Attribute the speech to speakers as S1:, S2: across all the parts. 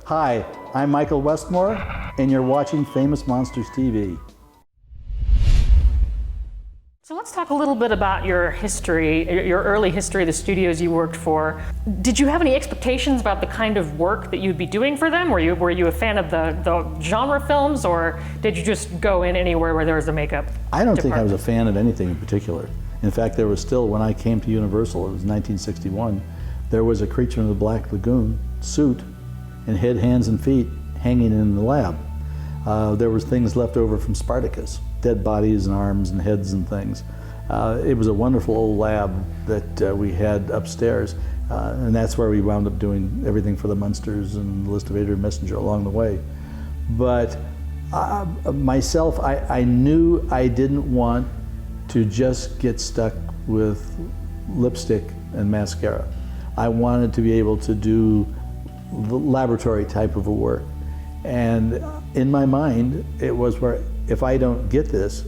S1: Hi, I'm Michael Westmore, and you're watching Famous Monsters TV.
S2: So let's talk a little bit about your history, your early history, the studios you worked for. Did you have any expectations about the kind of work that you'd be doing for them? Were you a fan of the genre films, or did you just go in anywhere where there was a makeup
S1: I don't think I was
S2: department?
S1: a fan of anything in particular. In fact, there was still, when I came to Universal, it was 1961, there was a Creature in the Black Lagoon suit and head, hands, and feet hanging in the lab. There was things left over from Spartacus, dead bodies and arms and heads and things. It was a wonderful old lab that we had upstairs, and that's where we wound up doing everything for the Munsters and the List of Vader and Messenger along the way. But myself, I knew I didn't want to just get stuck with lipstick and mascara. I wanted to be able to do the laboratory type of a work. And in my mind, it was where if I don't get this,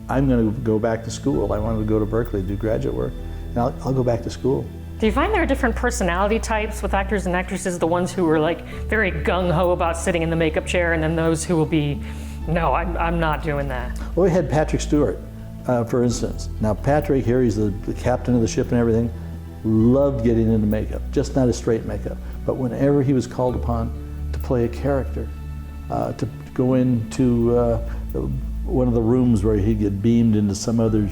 S1: I'm going to go back to school. I wanted to go to Berkeley to do graduate work, and I'll go back to school.
S2: Do you find there are different personality types with actors and actresses? The ones who are like very gung-ho about sitting in the makeup chair, and then those who will be, no, I'm not doing that.
S1: Well, we had Patrick Stewart, for instance. Now Patrick here, he's the captain of the ship and everything, loved getting into makeup, just not a straight makeup. But whenever he was called upon to play a character, to go into one of the rooms where he'd get beamed into some other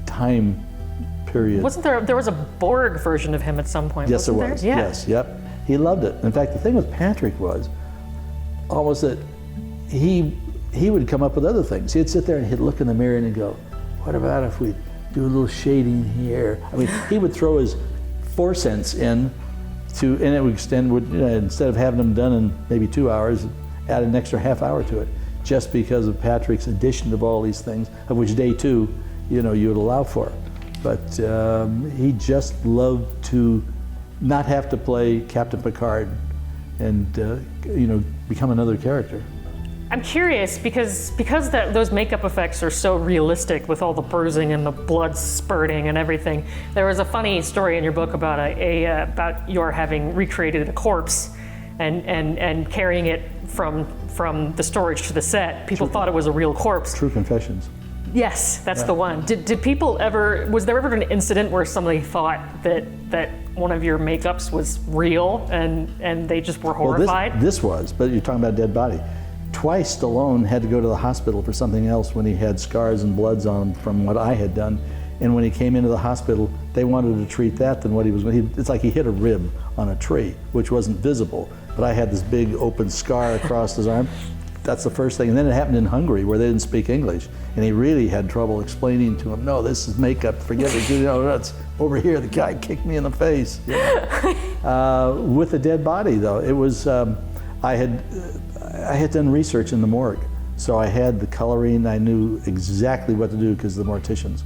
S1: time period.
S2: Wasn't there was a Borg version of him at some point?
S1: Yes, there
S2: wasn't
S1: was.
S2: Yeah.
S1: Yes, yep. He loved it. In fact, the thing with Patrick was almost that he would come up with other things. He'd sit there and he'd look in the mirror and he'd go, what about if we do a little shading here? I mean, he would throw his 4 cents in to, and it would extend, instead of having them done in maybe 2 hours, add an extra half hour to it, just because of Patrick's addition of all these things, of which day 2, you would allow for. But he just loved to not have to play Captain Picard and become another character.
S2: I'm curious because those makeup effects are so realistic with all the bruising and the blood spurting and everything. There was a funny story in your book about about your having recreated a corpse and carrying it from the storage to the set. People thought it was a real corpse.
S1: True Confessions.
S2: Yes, that's the one. Did people ever? Was there ever an incident where somebody thought that one of your makeups was real and they just were horrified?
S1: Well, this was, but you're talking about a dead body. Twice Stallone had to go to the hospital for something else when he had scars and bloods on him from what I had done. And when he came into the hospital, they wanted to treat that than what he was. It's like he hit a rib on a tree, which wasn't visible. But I had this big open scar across his arm. That's the first thing. And then it happened in Hungary where they didn't speak English. And he really had trouble explaining to him, no, this is makeup, forget it. It's over here, the guy kicked me in the face. With the dead body though, it was, I had done research in the morgue. So I had the coloring, I knew exactly what to do because the morticians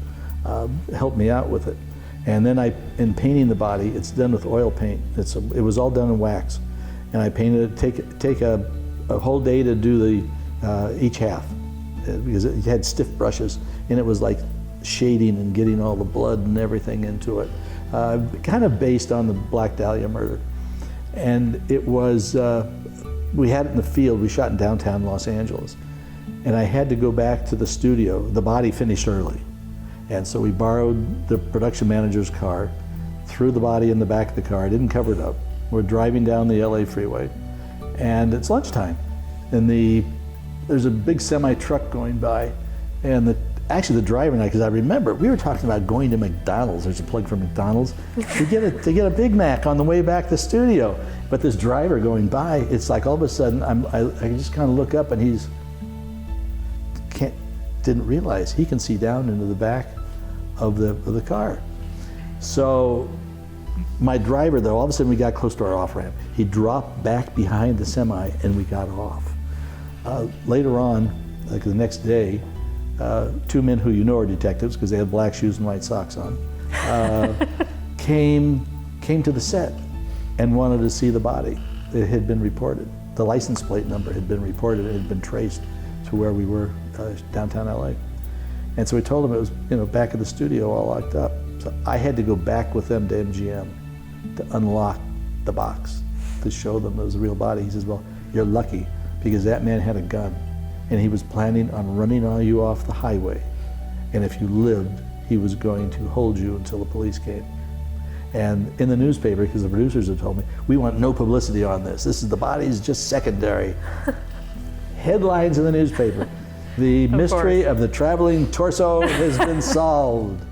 S1: helped me out with it. And then in painting the body, it's done with oil paint. It was all done in wax. And I painted it, take a whole day to do each half because it had stiff brushes and it was like shading and getting all the blood and everything into it, kind of based on the Black Dahlia murder. And it was, we had it in the field, we shot in downtown Los Angeles. And I had to go back to the studio. The body finished early. And so we borrowed the production manager's car, threw the body in the back of the car, didn't cover it up. We're driving down the LA freeway and it's lunchtime. And there's a big semi truck going by and actually the driver and I, because I remember, we were talking about going to McDonald's. There's a plug for McDonald's. to get a Big Mac on the way back to the studio. But this driver going by, it's like all of a sudden, I just kind of look up and didn't realize he can see down into the back of the car. So my driver though, all of a sudden we got close to our off-ramp. He dropped back behind the semi and we got off. Later on, like the next day, 2 men who are detectives because they had black shoes and white socks on, came to the set and wanted to see the body. It had been reported. The license plate number had been reported. It had been traced to where we were, downtown LA. And so we told them it was, back at the studio all locked up. So I had to go back with them to MGM to unlock the box. to show them it was a real body. He says, well, you're lucky because that man had a gun and he was planning on running you off the highway. And if you lived, he was going to hold you until the police came. And in the newspaper, because the producers have told me, we want no publicity on this. The body is just secondary. Headlines in the newspaper. The mystery of the traveling torso has been solved.